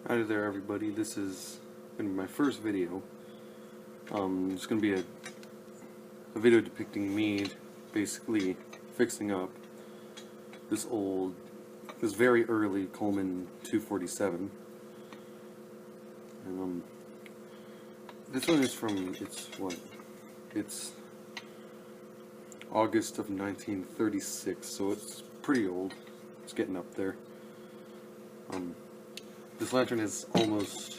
Hi there, everybody. This is going to be my first video. It's going to be a video depicting me basically fixing up this very early Coleman 247. And this one is from, it's August of 1936, so it's pretty old. It's getting up there. This lantern is almost,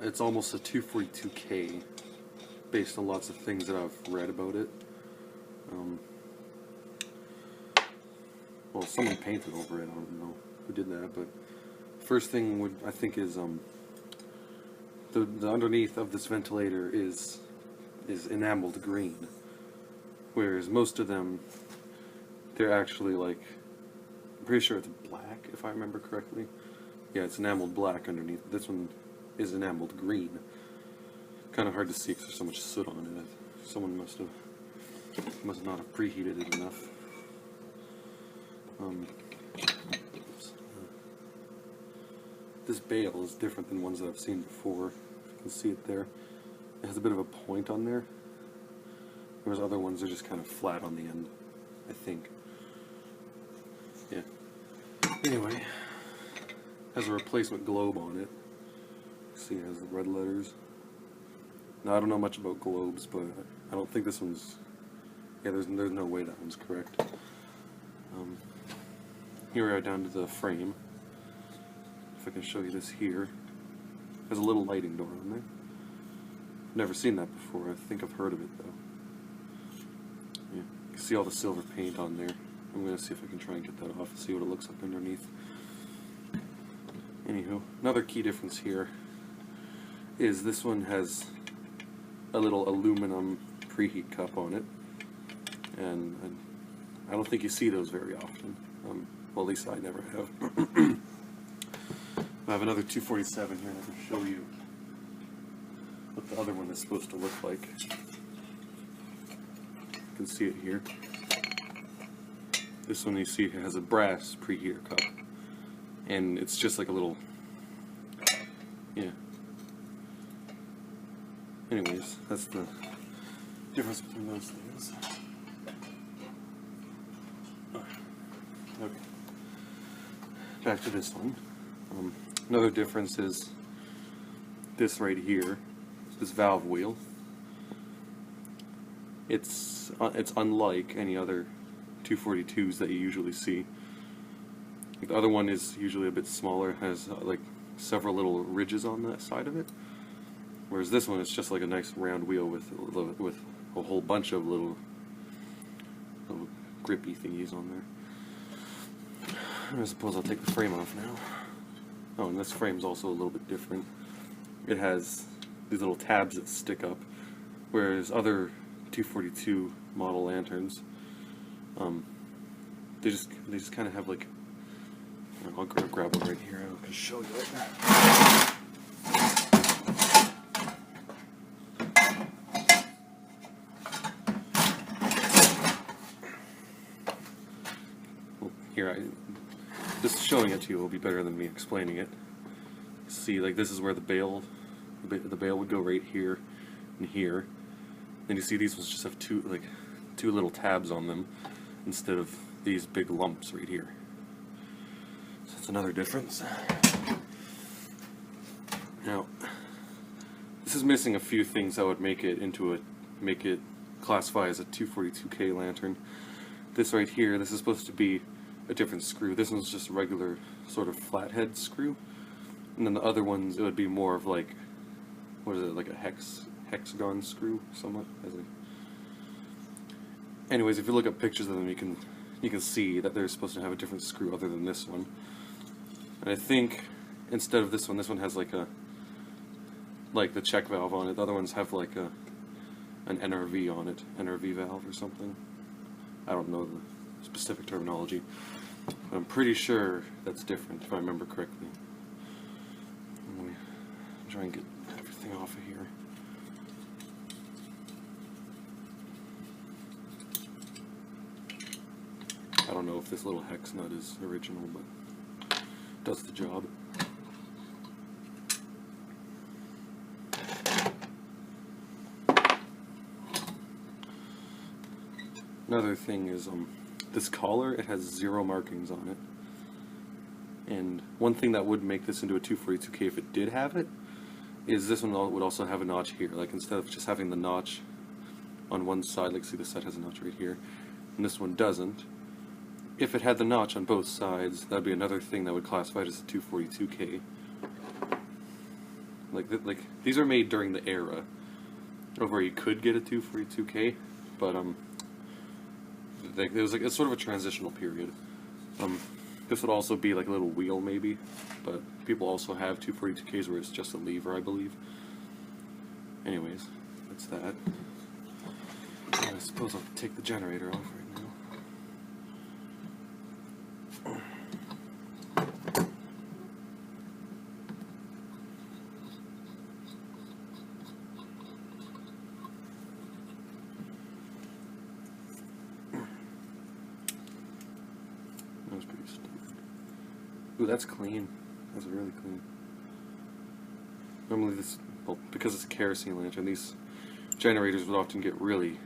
it's almost a 242K, based on lots of things that I've read about it. Well, someone painted over it, I don't know who did that, but first thing I think is, the underneath of this ventilator is enameled green, whereas most of them, they're actually like, I'm pretty sure it's black, if I remember correctly. Yeah, it's enameled black underneath. This one is enameled green. Kind of hard to see because there's so much soot on it. Someone must not have preheated it enough. This bale is different than ones that I've seen before. You can see it there. It has a bit of a point on there, whereas other ones are just kind of flat on the end, I think. Yeah. Anyway. Has a replacement globe on it. See, it has the red letters. Now, I don't know much about globes, but I don't think this one's... Yeah, there's no way that one's correct. Here we are down to the frame. If I can show you this here. There's a little lighting door on there. Never seen that before. I think I've heard of it, though. Yeah, you can see all the silver paint on there. I'm going to see if I can try and get that off and see what it looks like underneath. Anywho, another key difference here is this one has a little aluminum preheat cup on it, and I don't think you see those very often. Well, at least I never have. I have another 247 here, and I can show you what the other one is supposed to look like. You can see it here. This one you see has a brass preheater cup. And it's just like a little, yeah. Anyways, that's the difference between those things. Okay. Back to this one. Another difference is this right here, this valve wheel. It's unlike any other 242s that you usually see. The other one is usually a bit smaller, has like several little ridges on the side of it, whereas this one is just like a nice round wheel with a whole bunch of little grippy thingies on there. I suppose I'll take the frame off now. Oh, and this frame's also a little bit different. It has these little tabs that stick up, whereas other 242 model lanterns, they just kind of have like, I'll grab one right here and I can show you right now. Well, here, just showing it to you will be better than me explaining it. See, like this is where the bale would go right here and here. And you see these ones just have two little tabs on them instead of these big lumps right here. That's another difference. Now, this is missing a few things that would make it classify as a 242K lantern. This right here, this is supposed to be a different screw. This one's just a regular sort of flathead screw, and then the other ones, it would be more of like, what is it, like a hexagon screw, somewhat. Anyways, if you look at pictures of them, you can see that they're supposed to have a different screw other than this one. And I think instead of this one has like the check valve on it. The other ones have like an NRV on it, NRV valve or something. I don't know the specific terminology, but I'm pretty sure that's different if I remember correctly. Let me try and get everything off of here. I don't know if this little hex nut is original, but it does the job. Another thing is this collar, it has 0 markings on it. And one thing that would make this into a 242K if it did have it is this one would also have a notch here. Like instead of just having the notch on one side, like see the side has a notch right here, and this one doesn't. If it had the notch on both sides, that'd be another thing that would classify it as a 242K. Like these are made during the era of where you could get a 242K, but it was like it's sort of a transitional period. This would also be like a little wheel maybe, but people also have 242Ks where it's just a lever, I believe. Anyways, that's that. I suppose I'll take the generator off right now. That was pretty stupid. Ooh, that's clean. That's really clean. Normally this, well, because it's a kerosene lantern, these generators would often get really,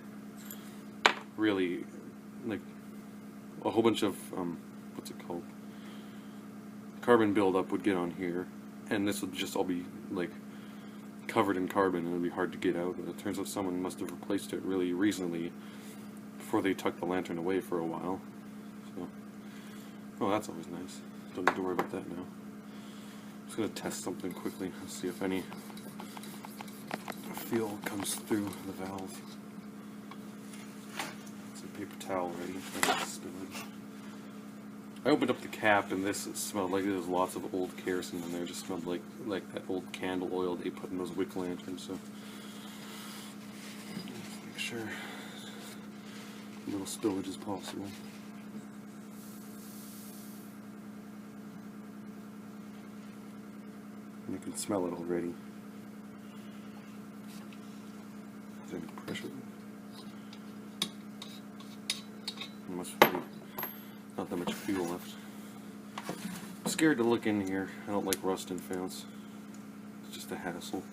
like, a whole bunch of, what's it called? Carbon buildup would get on here, and this would just all be, like, covered in carbon, and it would be hard to get out. And it turns out someone must have replaced it really recently before they tucked the lantern away for a while. So, oh, that's always nice. Don't need to worry about that now. I'm just going to test something quickly and see if any fuel comes through the valve. Some paper towel ready for spillage. I opened up the cap and this smelled like there was lots of old kerosene in there. It just smelled like that old candle oil they put in those wick lanterns. So make sure little spillage is possible. And you can smell it already. Is there any pressure? There must be not that much fuel left. I'm scared to look in here. I don't like rust in fans. It's just a hassle.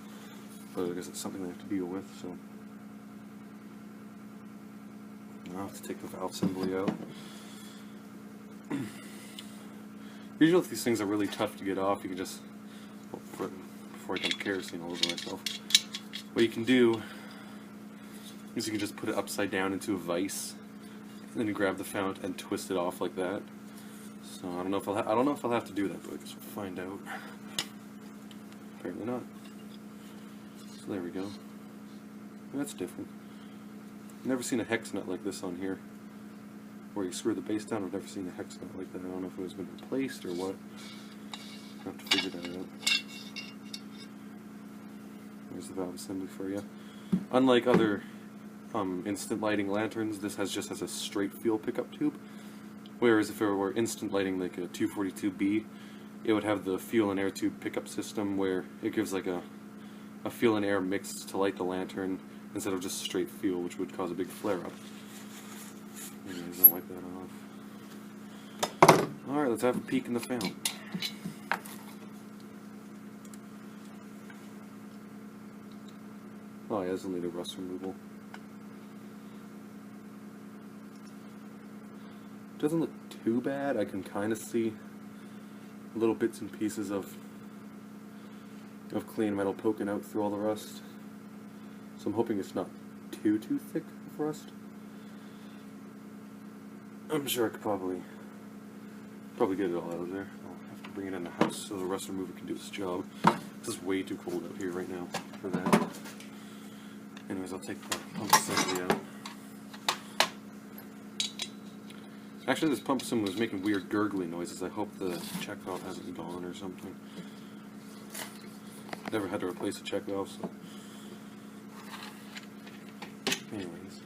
But I guess it's something I have to deal with, so I'll have to take the valve assembly out. Usually if these things are really tough to get off, you can just, well, before I dump kerosene all over myself, what you can do is you can just put it upside down into a vise, and then you grab the fount and twist it off like that. So I don't know if I'll have to do that, but I guess we'll find out. Apparently not. So there we go. That's different. I've never seen a hex nut like this on here, where you screw the base down. I've never seen a hex nut like that. I don't know if it was been replaced or what. I'll have to figure that out. There's the valve assembly for you. Unlike other instant lighting lanterns, this just has a straight fuel pickup tube. Whereas if it were instant lighting like a 242B, it would have the fuel and air tube pickup system where it gives like a fuel and air mix to light the lantern instead of just straight fuel, which would cause a big flare-up. Anyways, I'll wipe that off. Alright, let's have a peek in the fount. Oh yeah, this will need a rust removal. Doesn't look too bad. I can kind of see little bits and pieces of clean metal poking out through all the rust. So I'm hoping it's not too thick of rust. I'm sure I could probably get it all out of there. I'll have to bring it in the house so the rust remover can do its job. This is way too cold out here right now for that. Anyways, I'll take the pump assembly out. Actually, this pump assembly was making weird gurgly noises. I hope the check valve hasn't gone or something. Never had to replace a check valve, so. Anyways.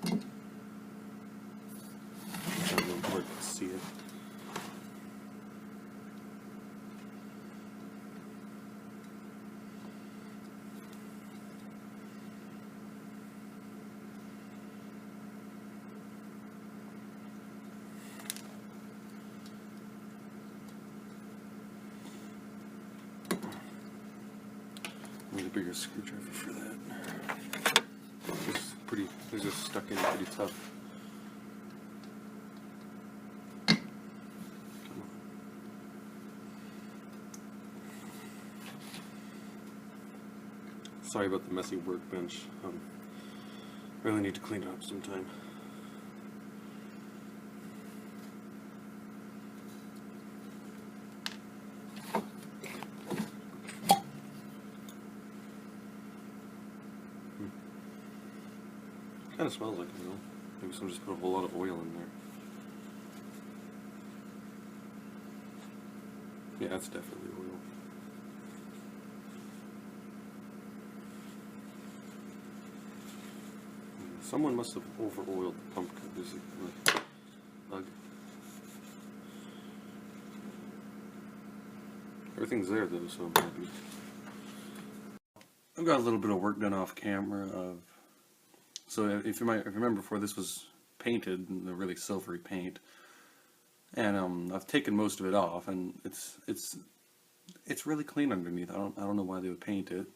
I don't know where you can see it. bigger screwdriver for that. It's just stuck in pretty tough. Sorry about the messy workbench. Really need to clean it up sometime. Kind of smells like it though. Maybe someone just put a whole lot of oil in there. Yeah, that's definitely oil. Someone must have over-oiled the pump cup. There's a bug. Everything's there though, so I'm happy. I've got a little bit of work done off camera. So if you remember before, this was painted in a really silvery paint, and I've taken most of it off, and it's really clean underneath. I don't know why they would paint it.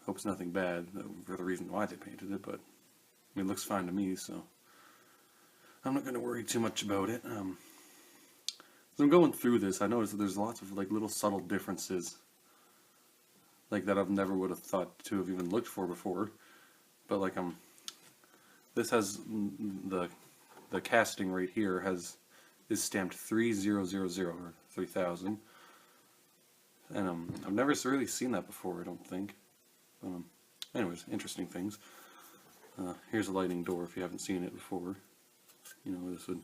Hope it's nothing bad for the reason why they painted it, but I mean, it looks fine to me, so I'm not going to worry too much about it. As I'm going through this, I noticed that there's lots of like little subtle differences, like that I've never would have thought to have even looked for before. But like this has the casting right here is stamped 3000 or 3000, and I've never really seen that before. I don't think. Anyways, interesting things. Here's a lighting door if you haven't seen it before. You know, this would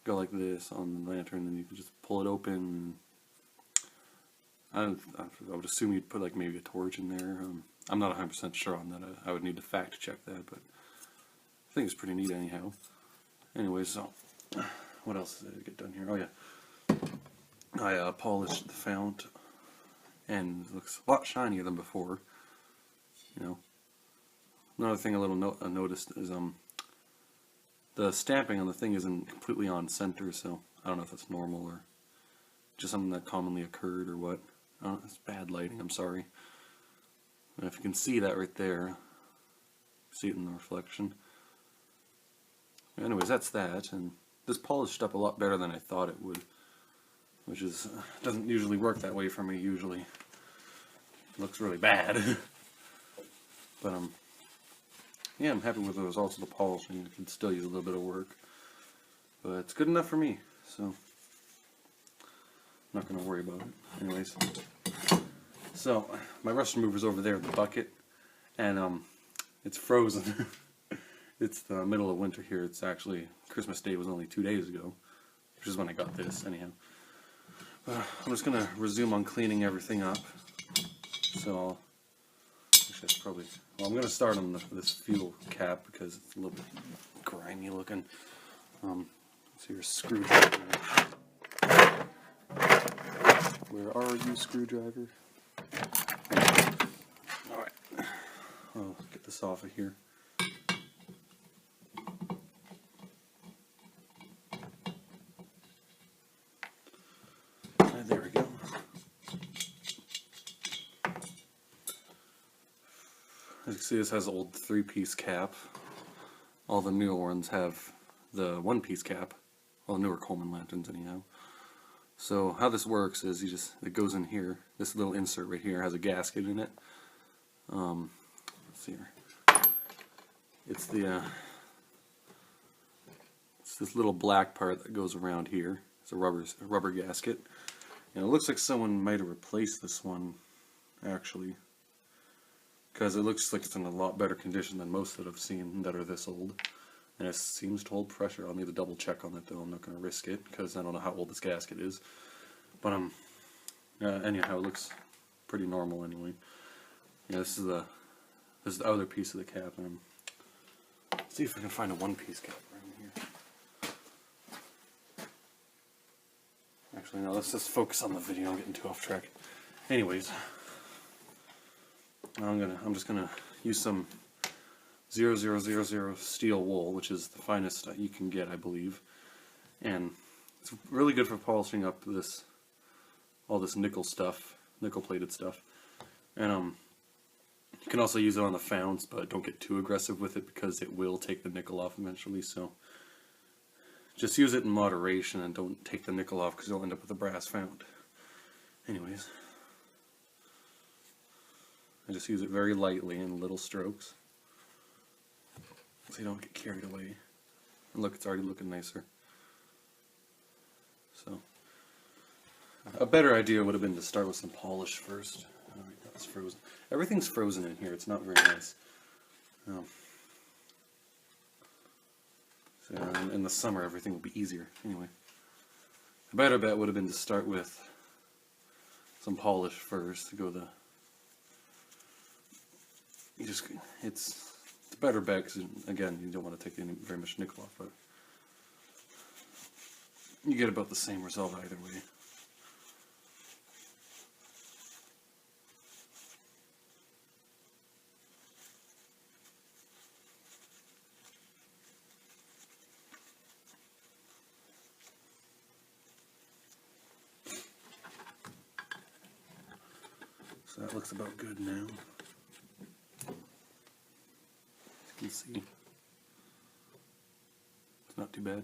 go like this on the lantern, and then you can just pull it open. I would assume you'd put like maybe a torch in there. I'm not 100% sure on that. I would need to fact check that, but I think it's pretty neat anyhow. Anyways, so what else did I get done here? Oh yeah, I polished the fount, and it looks a lot shinier than before. You know, another thing I noticed is the stamping on the thing isn't completely on center, so I don't know if that's normal or just something that commonly occurred or what. It's bad lighting, I'm sorry. And if you can see that right there, see it in the reflection. Anyways, that's that, and this polished up a lot better than I thought it would, which is doesn't usually work that way for me. Usually, it looks really bad. But yeah, I'm happy with the results of the polishing. I can still use a little bit of work, but it's good enough for me. So I'm not going to worry about it. Anyways. So, my rust remover's over there in the bucket, and it's frozen. It's the middle of winter here. It's actually, Christmas Day was only 2 days ago, which is when I got this, anyhow. I'm just going to resume on cleaning everything up. So, actually I'm going to start on this fuel cap because it's a little bit grimy looking. So your screwdriver. Where are you, screwdriver? Alright, I'll get this off of here. There we go. As you can see, this has an old 3-piece cap. All the newer ones have the 1-piece cap. All the newer Coleman lanterns anyhow. So how this works is it goes in here. This little insert right here has a gasket in it. Let's see here. It's this little black part that goes around here. It's a rubber gasket, and it looks like someone might have replaced this one, actually, because it looks like it's in a lot better condition than most that I've seen that are this old. And it seems to hold pressure. I'll need to double check on it though. I'm not going to risk it because I don't know how old this gasket is. But anyhow, it looks pretty normal anyway. Yeah, this is the other piece of the cap. And let's see if I can find a 1-piece cap around here. Actually, no. Let's just focus on the video. I'm getting too off track. Anyways, I'm just gonna use some 0000 steel wool, which is the finest you can get, I believe, and it's really good for polishing up all this nickel plated stuff. And You can also use it on the founts, but don't get too aggressive with it because it will take the nickel off eventually, so just use it in moderation and don't take the nickel off because you'll end up with a brass fount. Anyways, I just use it very lightly in little strokes so you don't get carried away. And look, it's already looking nicer. So, a better idea would have been to start with some polish first. Alright, that's frozen. Everything's frozen in here, it's not very nice. So in the summer everything will be easier. Anyway, a better bet would have been to start with some polish first to go the... It's a better bet because, again, you don't want to take very much nickel off, but you get about the same result either way. So that looks about good now. As you can see, it's not too bad.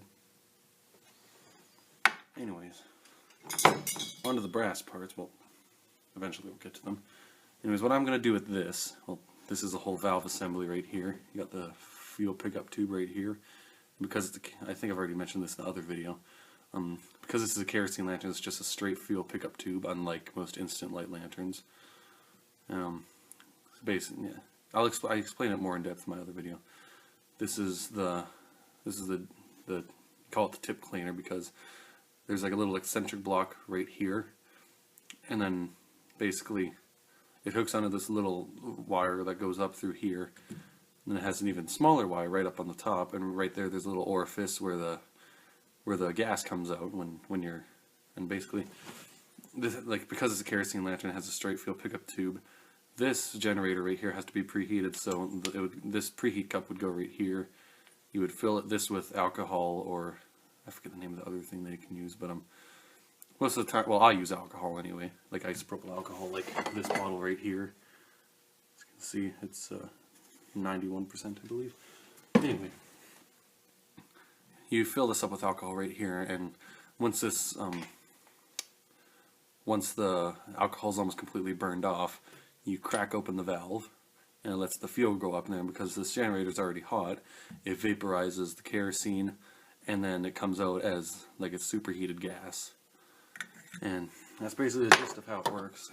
Anyways, onto the brass parts. Well, eventually we'll get to them. Anyways, what I'm going to do with this, well, this is a whole valve assembly right here. You got the fuel pickup tube right here. Because it's I think I've already mentioned this in the other video. Because this is a kerosene lantern, it's just a straight fuel pickup tube, unlike most instant light lanterns. Basically, yeah. I explain it more in depth in my other video. This is the call it the tip cleaner because there's like a little eccentric block right here, and then basically it hooks onto this little wire that goes up through here, and then it has an even smaller wire right up on the top, and right there's a little orifice where the gas comes out when you're, and basically this, like, because it's a kerosene lantern, it has a straight fuel pickup tube. This generator right here has to be preheated, so this preheat cup would go right here. You would fill this with alcohol, or I forget the name of the other thing they can use, but most of the time, well, I use alcohol anyway, like isopropyl alcohol, like this bottle right here. As you can see, it's 91%, I believe. Anyway, you fill this up with alcohol right here, and once the alcohol is almost completely burned off, you crack open the valve, and it lets the fuel go up in there. Because this generator is already hot, it vaporizes the kerosene, and then it comes out as like it's superheated gas. And that's basically the gist of how it works.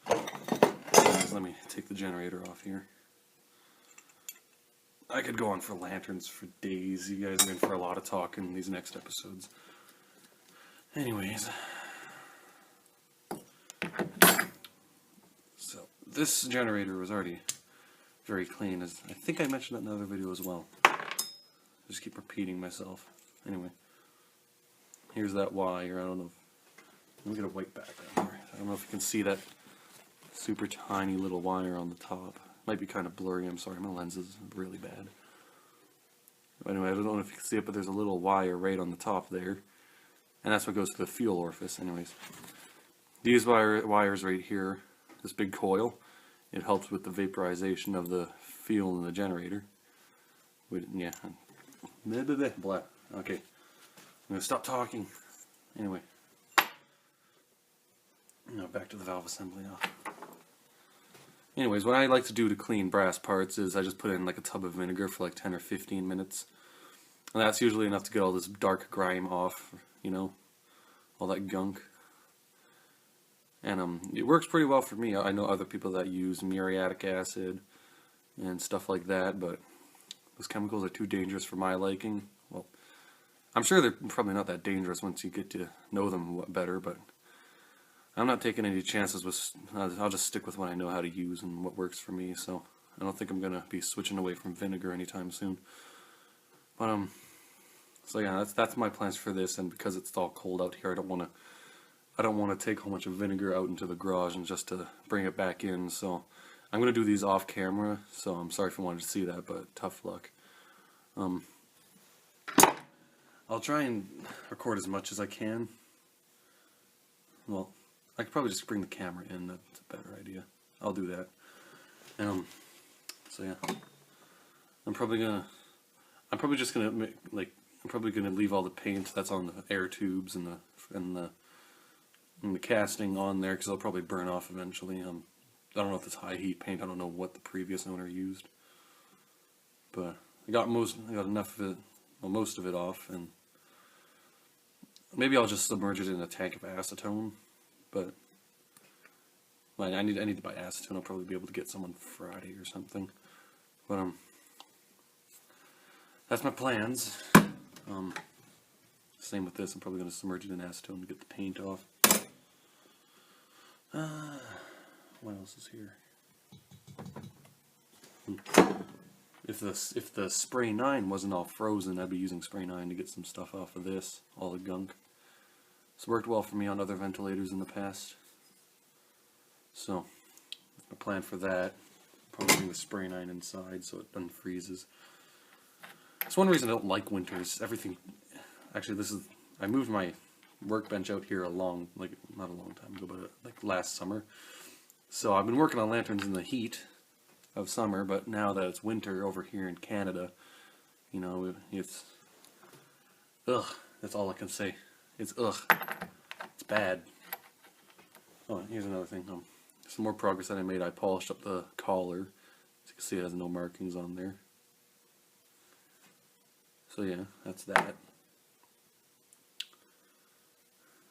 Anyways, let me take the generator off here. I could go on for lanterns for days. You guys are in for a lot of talk in these next episodes. Anyways, so this generator was already very clean, as I think I mentioned that in another video as well. I just keep repeating myself. Anyway, here's that wire. I don't know. Let me get a white background here. I don't know if you can see that super tiny little wire on the top. Might be kind of blurry. I'm sorry, my lens is really bad. Anyway, I don't know if you can see it, but there's a little wire right on the top there, and that's what goes to the fuel orifice. Anyways, these wires right here, this big coil, it helps with the vaporization of the fuel in the generator. Yeah. Blah. Okay. I'm gonna stop talking. Anyway. Now back to the valve assembly now. Anyways, what I like to do to clean brass parts is I just put in like a tub of vinegar for like 10 or 15 minutes. And that's usually enough to get all this dark grime off, you know, all that gunk. And it works pretty well for me. I know other people that use muriatic acid and stuff like that, but those chemicals are too dangerous for my liking. Well, I'm sure they're probably not that dangerous once you get to know them better, but I'm not taking any chances with. I'll just stick with what I know how to use and what works for me. So I don't think I'm gonna be switching away from vinegar anytime soon. But so yeah, that's my plans for this. And because it's all cold out here, I don't want to take a whole bunch of vinegar out into the garage and just to bring it back in. So I'm gonna do these off camera. So I'm sorry if you wanted to see that, but tough luck. I'll try and record as much as I can. Well, I could probably just bring the camera in. That's a better idea. I'll do that. So yeah, I'm probably just gonna make, like, I'm probably gonna leave all the paint that's on the air tubes and the casting on there, because they'll probably burn off eventually. I don't know if it's high heat paint. I don't know what the previous owner used, but I got enough of it, well, most of it off, and maybe I'll just submerge it in a tank of acetone. But I need to buy acetone. I'll probably be able to get some on Friday or something. But that's my plans. Same with this. I'm probably going to submerge it in acetone to get the paint off. What else is here? If the spray 9 wasn't all frozen, I'd be using spray 9 to get some stuff off of this, all the gunk. It's worked well for me on other ventilators in the past. So, that's my plan for that. Probably bring the spray 9 inside so it unfreezes. That's one reason I don't like winters. Everything, actually, I moved my workbench out here not a long time ago, but like last summer. So I've been working on lanterns in the heat of summer, but now that it's winter over here in Canada, you know, it's ugh. That's all I can say. It's ugh. It's bad. Oh, here's another thing. Some more progress that I made. I polished up the collar. As you can see, it has no markings on there. So yeah, that's that.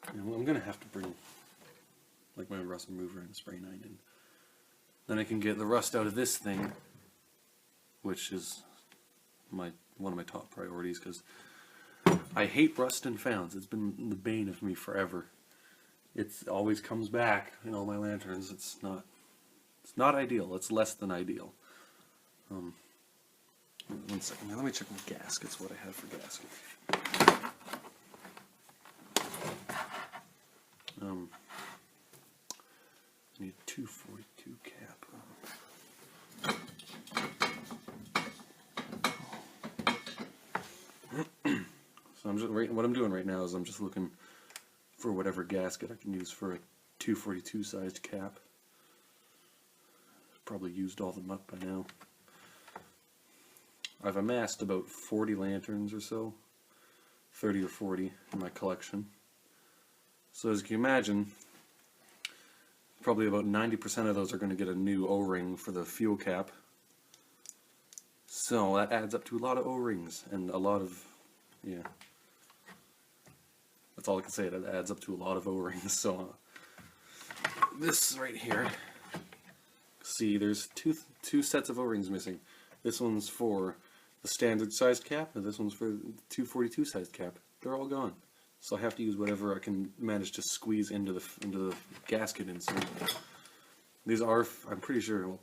I'm gonna have to bring like my rust remover and spray 9 in. Then I can get the rust out of this thing, which is one of my top priorities, because I hate rust and fans. It's been the bane of me forever. It always comes back in all my lanterns. It's not ideal. It's less than ideal. 1 second. Now let me check my gaskets. What I have for gaskets. I need a 242 cap. So what I'm doing right now is I'm just looking for whatever gasket I can use for a 242 sized cap. Probably used all of them up by now. I've amassed about 40 lanterns or so, 30 or 40 in my collection. So as you can imagine, probably about 90% of those are going to get a new O-ring for the fuel cap. So that adds up to a lot of O-rings and a lot of, yeah. That's all I can say. That adds up to a lot of O-rings. So this right here, see, there's two sets of O-rings missing. This one's for the standard sized cap, and this one's for the 242 sized cap. They're all gone. So I have to use whatever I can manage to squeeze into the gasket insert. These are, I'm pretty sure, well,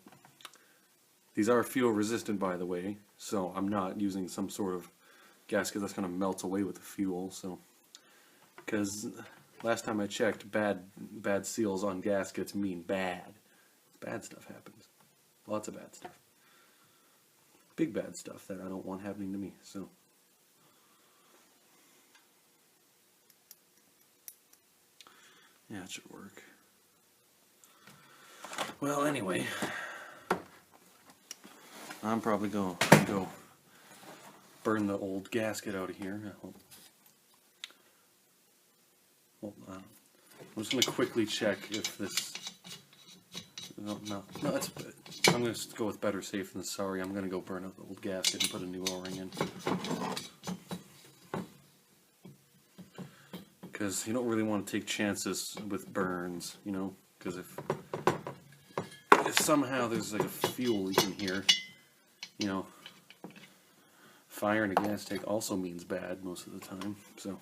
these are fuel resistant, by the way, so I'm not using some sort of gasket that's going to melt away with the fuel. So, because last time I checked, bad seals on gaskets mean bad. Bad stuff happens. Lots of bad stuff. Big bad stuff that I don't want happening to me. So. Yeah, it should work. Well, anyway, I'm probably going to go burn the old gasket out of here. Hold on. I'm just going to quickly check if this... No, that's... I'm going to go with better safe than sorry. I'm going to go burn out the old gasket and put a new O-ring in. Because you don't really want to take chances with burns, you know, because if somehow there's like a fuel leak in here, you know, fire in a gas tank also means bad most of the time. So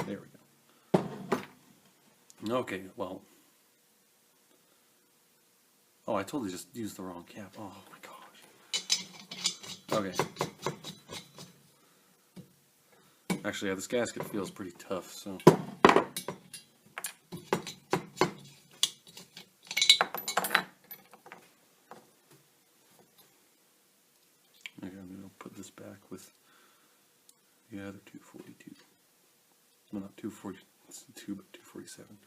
there we go. Okay, well, oh, I totally just used the wrong cap. Oh my gosh. Okay. Actually, yeah, this gasket feels pretty tough, so. Okay, I'm going to put this back with the other 242. Well, not 242, but 247.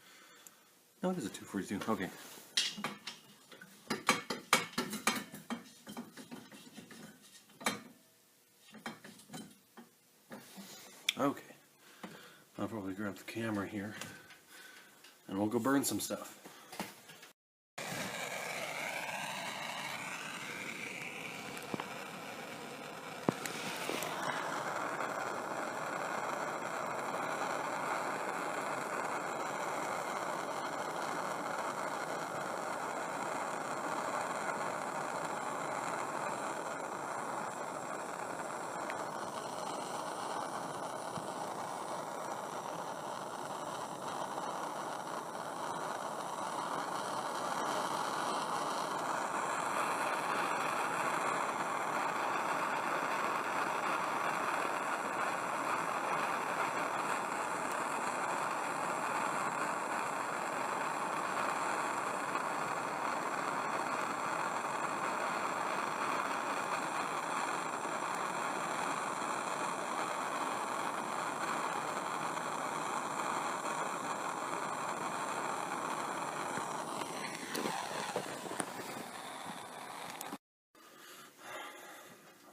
No, it is a 242. Okay. Okay, I'll probably grab the camera here and we'll go burn some stuff.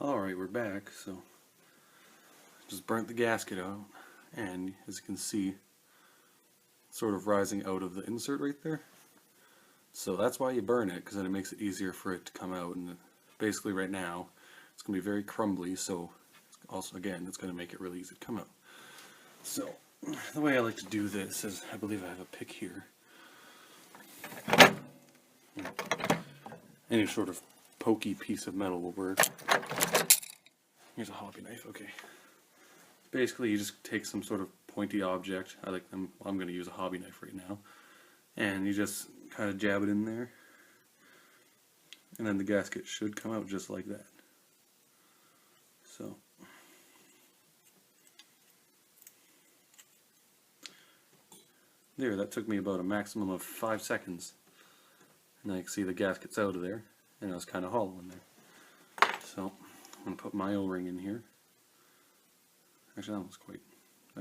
Alright, we're back, so just burnt the gasket out, and as you can see, it's sort of rising out of the insert right there. So that's why you burn it, because then it makes it easier for it to come out, and basically right now, it's going to be very crumbly, so also again, it's going to make it really easy to come out. So, the way I like to do this is, I believe I have a pick here. Any sort of pokey piece of metal will work. Here's a hobby knife, okay. Basically, you just take some sort of pointy object. I'm going to use a hobby knife right now. And you just kind of jab it in there. And then the gasket should come out just like that. So. There, that took me about a maximum of 5 seconds. And I can see the gasket's out of there. And it was kind of hollow in there. So. I'm going to put my O-ring in here. Actually, that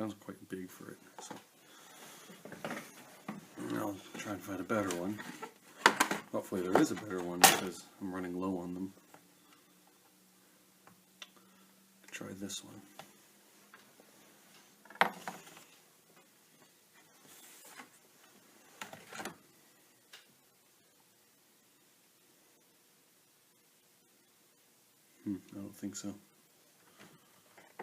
was quite big for it. So I'll try and find a better one. Hopefully there is a better one because I'm running low on them. Try this one. I don't think so. I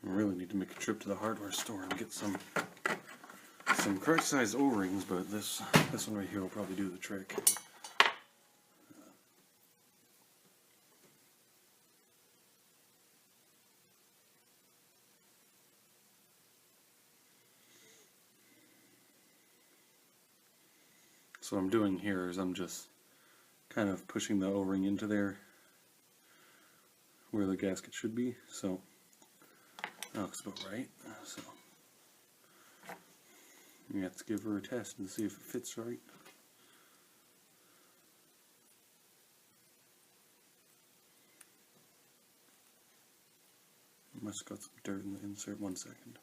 really need to make a trip to the hardware store and get some correct size O-rings, but this one right here will probably do the trick. So what I'm doing here is I'm just kind of pushing the O-ring into there where the gasket should be, so that looks about right. So you have to give her a test and see if it fits right. Must have got some dirt in the insert. 1 second.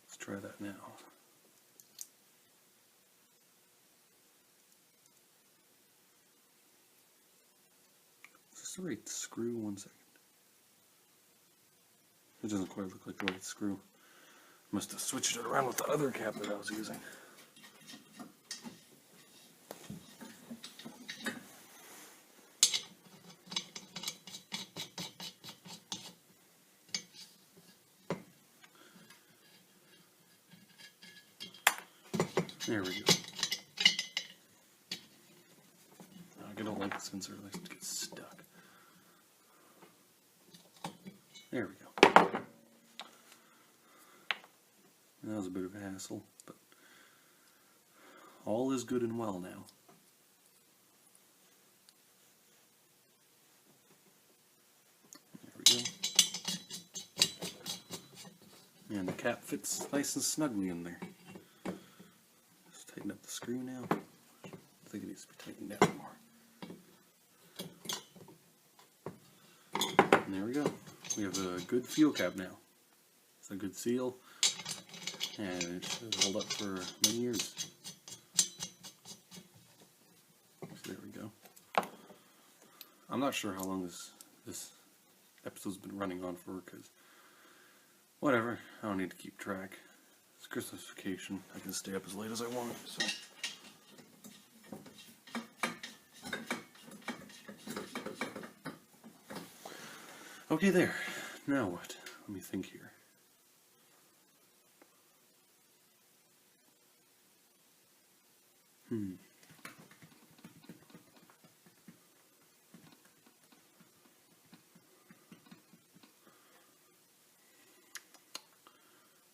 Let's try that now. Is this the right screw? 1 second. It doesn't quite look like the right screw. Must have switched it around with the other cap that I was using. There we go. I don't like this insert, I like to get stuck. There we go. That was a bit of a hassle, but all is good and well now. There we go. And the cap fits nice and snugly in there. Just tighten up the screw now. I think it needs to be tightened down more. there we go. We have a good fuel cap now. It's a good seal, and it should hold up for many years. So there we go. I'm not sure how long this episode's been running on for, because whatever, I don't need to keep track. It's Christmas vacation. I can stay up as late as I want, so. Okay, there. Now what? Let me think here.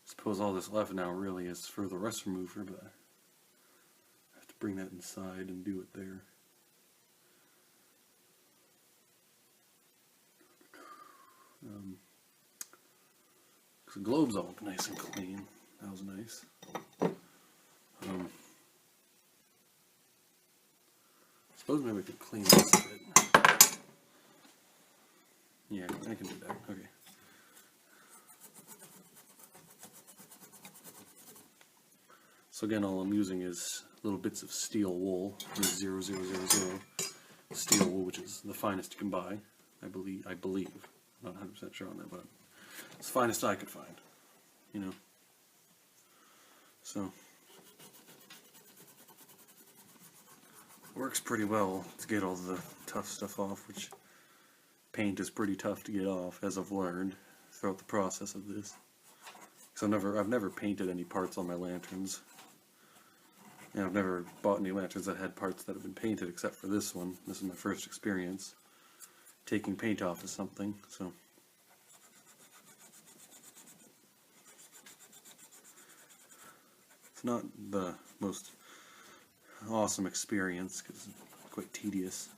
Suppose all that's left now really is for the rust remover, but I have to bring that inside and do it there. The globe's all nice and clean. That was nice. Suppose maybe we could clean this a bit. Yeah, I can do that. Okay. So again, all I'm using is little bits of steel wool. This 0000 steel wool, which is the finest you can buy. I believe. I'm not 100% sure on that, but it's the finest I could find. You know. So works pretty well to get all the tough stuff off, which paint is pretty tough to get off, as I've learned throughout the process of this. So I've never painted any parts on my lanterns. And I've never bought any lanterns that had parts that have been painted, except for this one. This is my first experience taking paint off of something, so. It's not the most awesome experience, because it's quite tedious.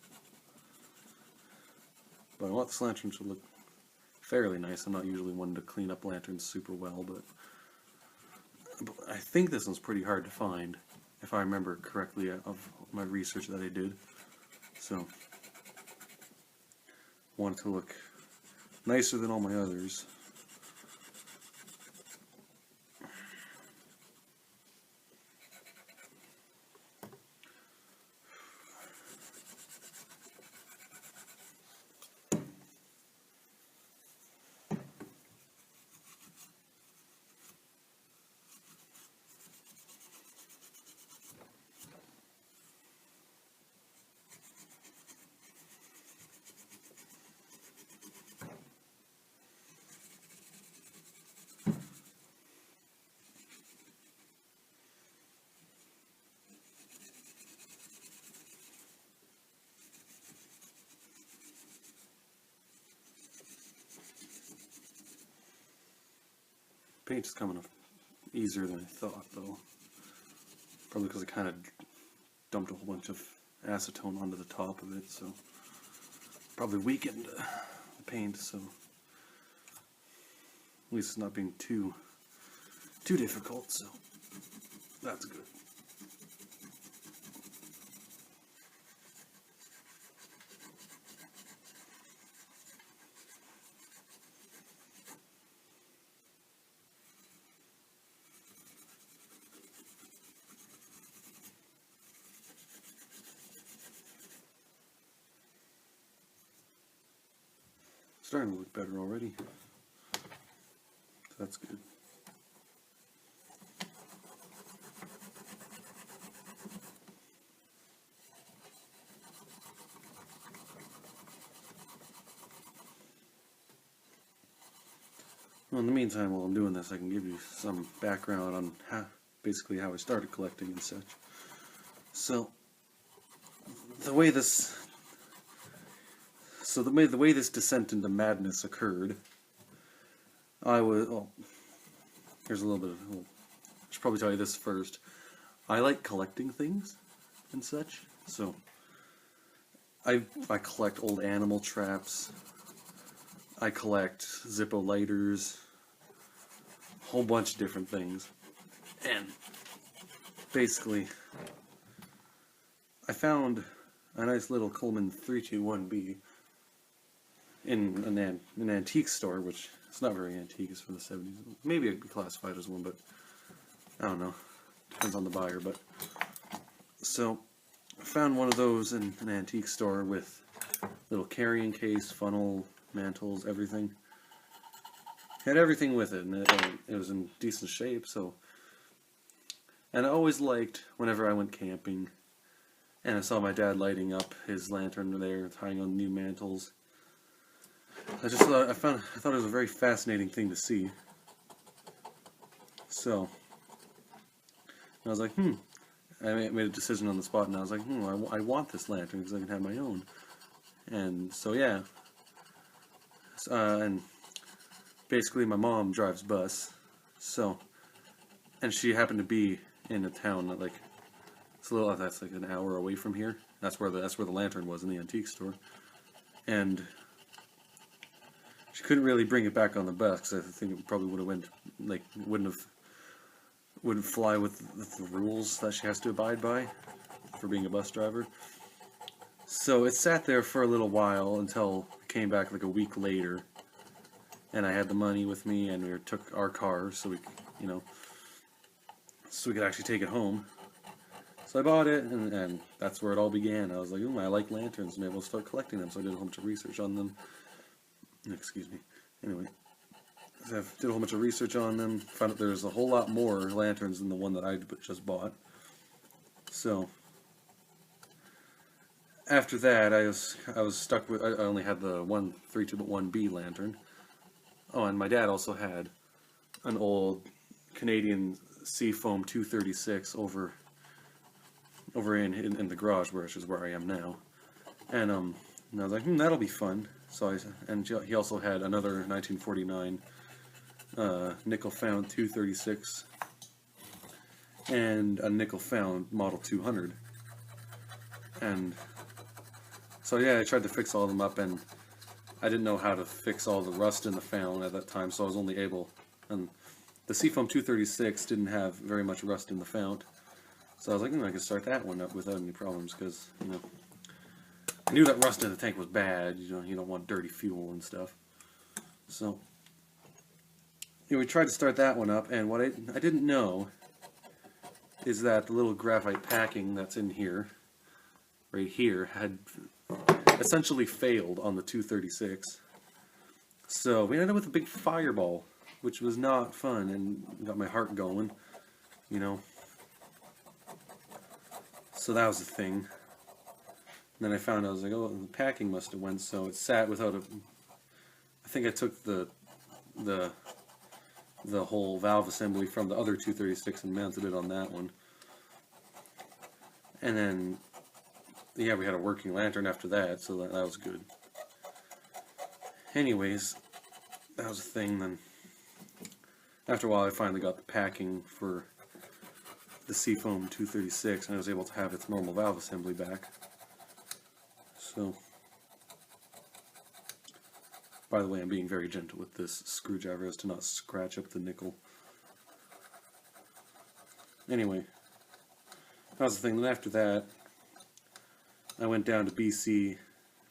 But I want this lantern to look fairly nice. I'm not usually one to clean up lanterns super well, but I think this one's pretty hard to find, if I remember correctly of my research that I did. So, want it to look nicer than all my others. Paint is coming off easier than I thought, though. Probably because I kind of dumped a whole bunch of acetone onto the top of it, so probably weakened the paint. So at least it's not being too difficult. So that's good. Starting to look better already. So that's good. Well, in the meantime, while I'm doing this, I can give you some background on basically how I started collecting and such. So the way this descent into madness occurred, here's a little bit I should probably tell you this first. I like collecting things and such, so I collect old animal traps, I collect Zippo lighters, a whole bunch of different things, and basically I found a nice little Coleman 321B. in an antique store, which it's not very antique, it's from the 70s. Maybe it could be classified as one, but I don't know. Depends on the buyer. But so I found one of those in an antique store with little carrying case, funnel, mantles, everything. Had everything with it, and it was in decent shape. So, and I always liked whenever I went camping, and I saw my dad lighting up his lantern there, tying on new mantles. I thought it was a very fascinating thing to see. So I was like, I made a decision on the spot, and I was like, I want this lantern because I can have my own. And so yeah, and basically my mom drives bus, so, and she happened to be in a town that that's like an hour away from here. That's where the lantern was, in the antique store, and she couldn't really bring it back on the bus because I think it probably would have wouldn't fly with the rules that she has to abide by for being a bus driver. So it sat there for a little while until it came back like a week later, and I had the money with me, and we took our car so we could actually take it home. So I bought it, and that's where it all began. I was like, I like lanterns, maybe I'll start collecting them. So I did a whole bunch of research on them. Excuse me. Anyway, so I did a whole bunch of research on them, found out there's a whole lot more lanterns than the one that I just bought. So after that, I was stuck with, I only had the 1B lantern. Oh, and my dad also had an old Canadian Seafoam 236 over in the garage, which is where I am now. And I was like, that'll be fun. So he also had another 1949 nickel found 236 and a nickel found Model 200. And so yeah, I tried to fix all of them up, and I didn't know how to fix all the rust in the found at that time, so I was only able, and the Seafoam 236 didn't have very much rust in the fount, so I was like, I could start that one up without any problems, because, I knew that rust in the tank was bad. You don't want dirty fuel and stuff. So, we tried to start that one up, and what I didn't know is that the little graphite packing that's in here, right here, had essentially failed on the 236. So we ended up with a big fireball, which was not fun, and got my heart going, So that was the thing. And then I found, I was like, the packing must have went, so it sat without I think I took the whole valve assembly from the other 236 and mounted it on that one. And then, yeah, we had a working lantern after that, so that was good. Anyways, that was a thing. Then after a while, I finally got the packing for the Seafoam 236, and I was able to have its normal valve assembly back. So, by the way, I'm being very gentle with this screwdriver as to not scratch up the nickel. Anyway, that was the thing. Then after that, I went down to BC,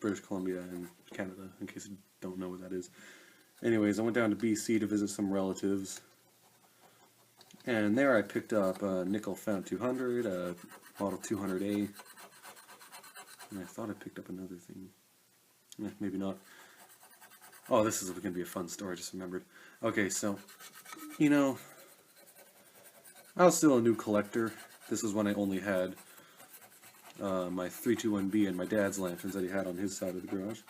British Columbia, and Canada, in case you don't know what that is. Anyways, I went down to BC to visit some relatives, and there I picked up a nickel found 200, a Model 200A, and I thought I picked up another thing. Maybe not. Oh, this is going to be a fun story, I just remembered. Okay, so, I was still a new collector. This is when I only had my 321B and my dad's lanterns that he had on his side of the garage.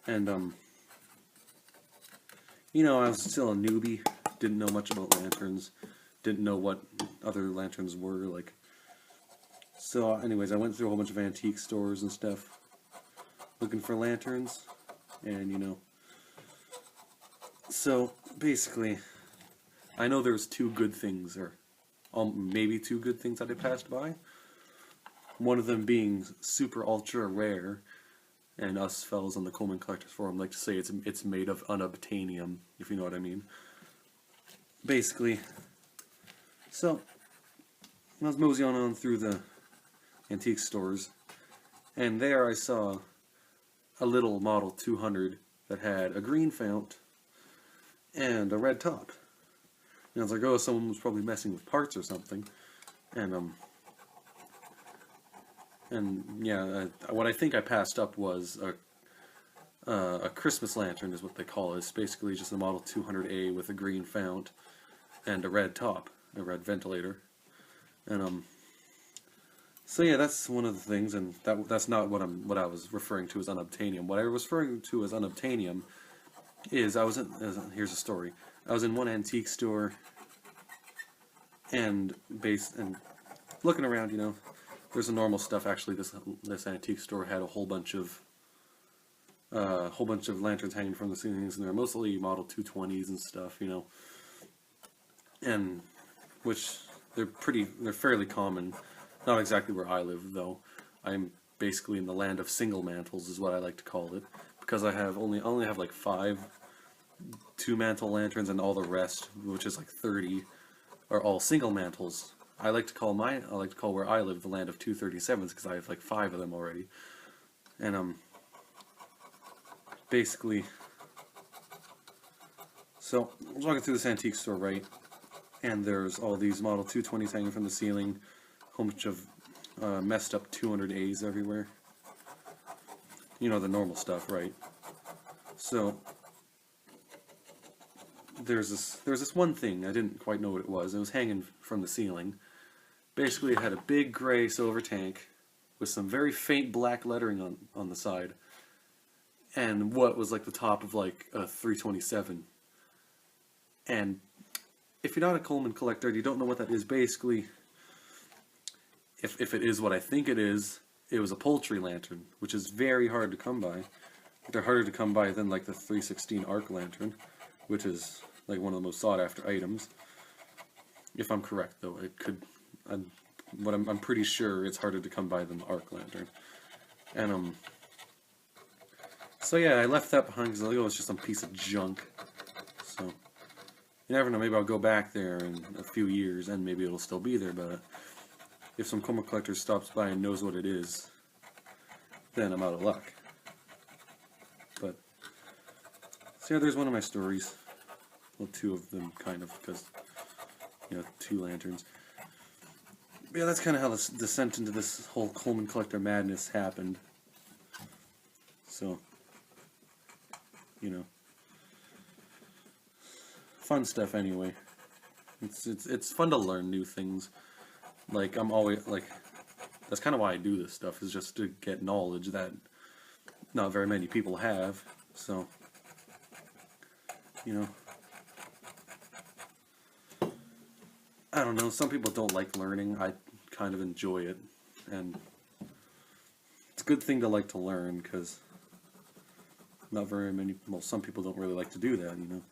And, I was still a newbie, didn't know much about lanterns, didn't know what other lanterns were, So, anyways, I went through a whole bunch of antique stores and stuff, looking for lanterns, and, So, basically, I know there's two good things, or maybe two good things that I passed by. One of them being super ultra rare, and us fellows on the Coleman Collectors Forum like to say it's made of unobtainium, if you know what I mean. Basically, so I was moseying on through the antique stores, and there I saw a little Model 200 that had a green fount and a red top. And I was like, oh, someone was probably messing with parts or something. And yeah, what I think I passed up was a Christmas lantern is what they call it. It's basically just a Model 200A with a green fount and a red top, a red ventilator. And so yeah, that's one of the things, and that's not what I was referring to as unobtainium. What I was referring to as unobtainium is here's a story. I was in one antique store and looking around, you know, there's the normal stuff. Actually, this antique store had a whole bunch of lanterns hanging from the ceilings, and they're mostly Model 220s and stuff, you know, and which they're fairly common. Not exactly where I live, though. I'm basically in the land of single mantles, is what I like to call it, because I only have like 5 2-mantle lanterns, and all the rest, which is like 30, are all single mantles. I like to call where I live the land of 237s, because I have like 5 of them already. And basically, so I was walking through this antique store, right, and there's all these Model 220s hanging from the ceiling, a whole bunch of messed up 200As everywhere. You know, the normal stuff, right? So there's this one thing, I didn't quite know what it was. It was hanging from the ceiling. Basically, it had a big gray silver tank with some very faint black lettering on the side, and what was like the top of like a 327. And if you're not a Coleman collector and you don't know what that is, basically, if it is what I think it is, it was a poultry lantern, which is very hard to come by. They're harder to come by than like the 316 arc lantern, which is like one of the most sought after items. If I'm correct, though, I'm pretty sure it's harder to come by than the arc lantern. And so yeah, I left that behind because I was like, oh, it's just some piece of junk. So you never know, maybe I'll go back there in a few years and maybe it'll still be there, but if some Coleman collector stops by and knows what it is, then I'm out of luck. But so yeah, there's one of my stories. Well, 2 of them, kind of, because, you know, 2 lanterns. But yeah, that's kind of how this descent into this whole Coleman collector madness happened. So, you know, fun stuff anyway. It's fun to learn new things. Like, I'm always, like, that's kind of why I do this stuff, is just to get knowledge that not very many people have. So, you know, I don't know, some people don't like learning. I kind of enjoy it, and it's a good thing to like to learn, because not very many, well, some people don't really like to do that, you know.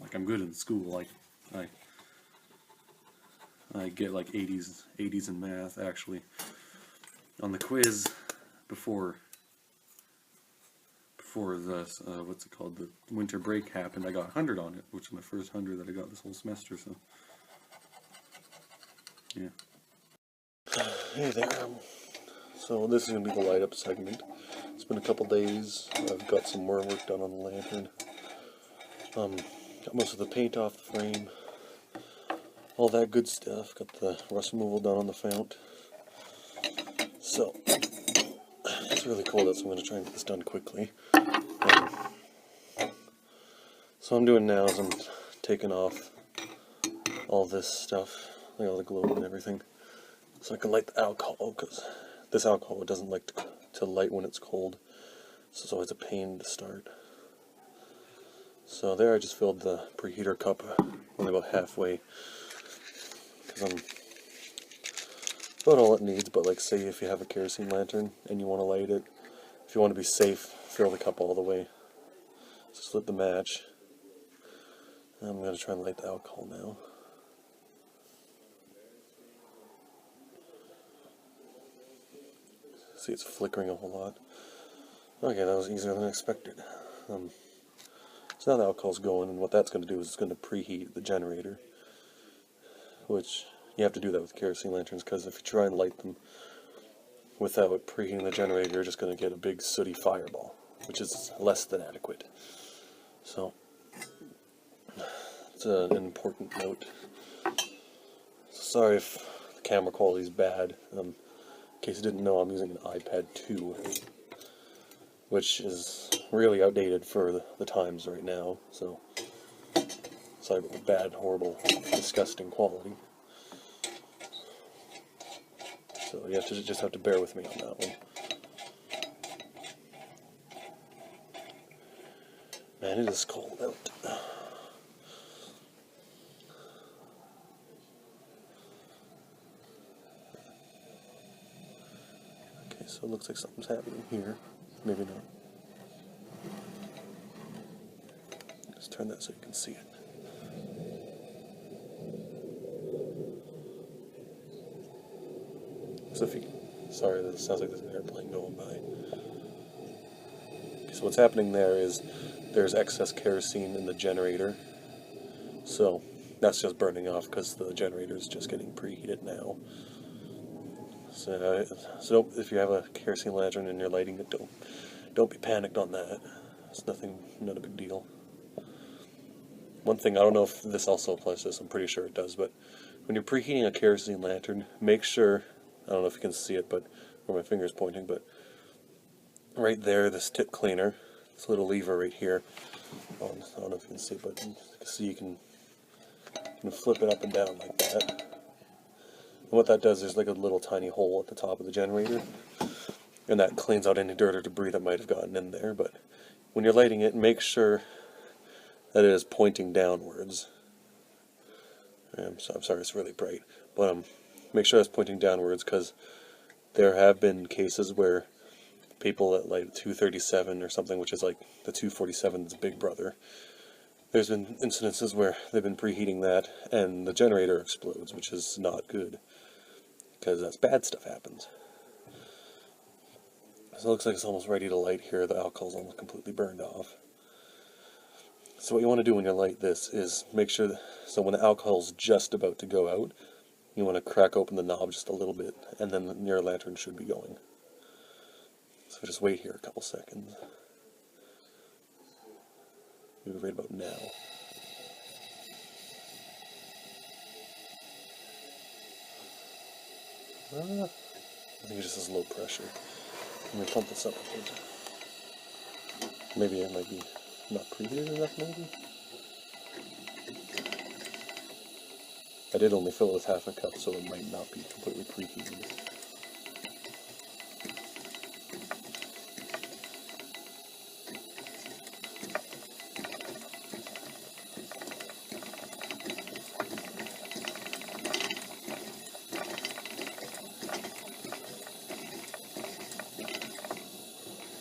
Like, I'm good in school, I get like 80s in math, actually. On the quiz before the what's it called, the winter break happened, I got 100 on it, which is my first 100 that I got this whole semester. So yeah. Hey there. So this is gonna be the light up segment. It's been a couple days. I've got some more work done on the lantern. Got most of the paint off the frame. All that good stuff. Got the rust removal done on the fount. So it's really cold out, so I'm going to try and get this done quickly. So what I'm doing now is I'm taking off all this stuff, like all the globe and everything, so I can light the alcohol, because this alcohol doesn't like to light when it's cold, so it's always a pain to start. So there I just filled the preheater cup only about halfway, because I'm about all it needs. But like, say if you have a kerosene lantern and you want to light it, if you want to be safe, fill the cup all the way. So just lit the match. I'm going to try and light the alcohol now. See, it's flickering a whole lot. Okay, that was easier than expected. So now the alcohol's going, and what that's going to do is it's going to preheat the generator, which you have to do that with kerosene lanterns, because if you try and light them without preheating the generator, you're just going to get a big sooty fireball, which is less than adequate. So, it's an important note. Sorry if the camera quality is bad. In case you didn't know, I'm using an iPad 2, which is really outdated for the times right now, so sorry about the bad, horrible, disgusting quality. So you just have to bear with me on that one. Man, it is cold out. Okay, so it looks like something's happening here. Maybe not. Just turn that so you can see it. So if you, sorry, that sounds like there's an airplane going by. Okay, so what's happening there is there's excess kerosene in the generator. So that's just burning off because the generator is just getting preheated now. So if you have a kerosene lantern and you're lighting it, don't be panicked on that. It's not a big deal. One thing, I don't know if this also applies to this, I'm pretty sure it does, but when you're preheating a kerosene lantern, make sure, I don't know if you can see it, but where my finger's pointing, but right there, this tip cleaner, this little lever right here, I don't know if you can see it, but you can flip it up and down like that. And what that does is like a little tiny hole at the top of the generator, and that cleans out any dirt or debris that might have gotten in there. But when you're lighting it, make sure that it is pointing downwards. I'm sorry, it's really bright, but make sure it's pointing downwards, because there have been cases where people at like 237 or something, which is like the 247's big brother, there's been incidences where they've been preheating that and the generator explodes, which is not good, because that's bad stuff happens. So it looks like it's almost ready to light here. The alcohol's almost completely burned off. So what you want to do when you light this is make sure so when the alcohol's just about to go out, you want to crack open the knob just a little bit, and then your lantern should be going. So just wait here a couple seconds. Maybe right about now. I think it just has low pressure. Let me pump this up a bit. Maybe it might be not preheated enough, maybe? I did only fill it with half a cup, so it might not be completely preheated.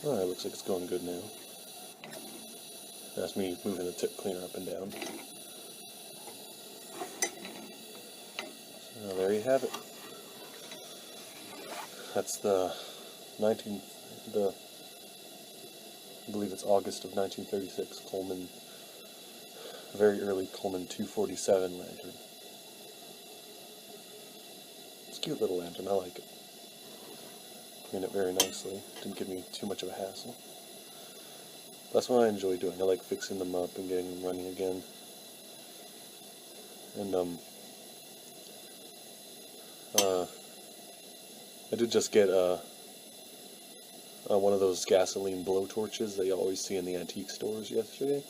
Alright, looks like it's going good now. That's me moving the tip cleaner up and down. So there you have it. That's I believe it's August of 1936, Coleman, very early Coleman 247 lantern. It's a cute little lantern, I like it. Cleaned it very nicely, didn't give me too much of a hassle. That's what I enjoy doing. I like fixing them up and getting them running again. And I did just get one of those gasoline blow torches that you always see in the antique stores yesterday.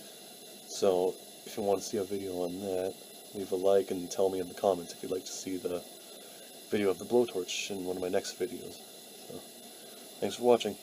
So if you want to see a video on that, leave a like and tell me in the comments if you'd like to see the video of the blowtorch in one of my next videos. So, thanks for watching.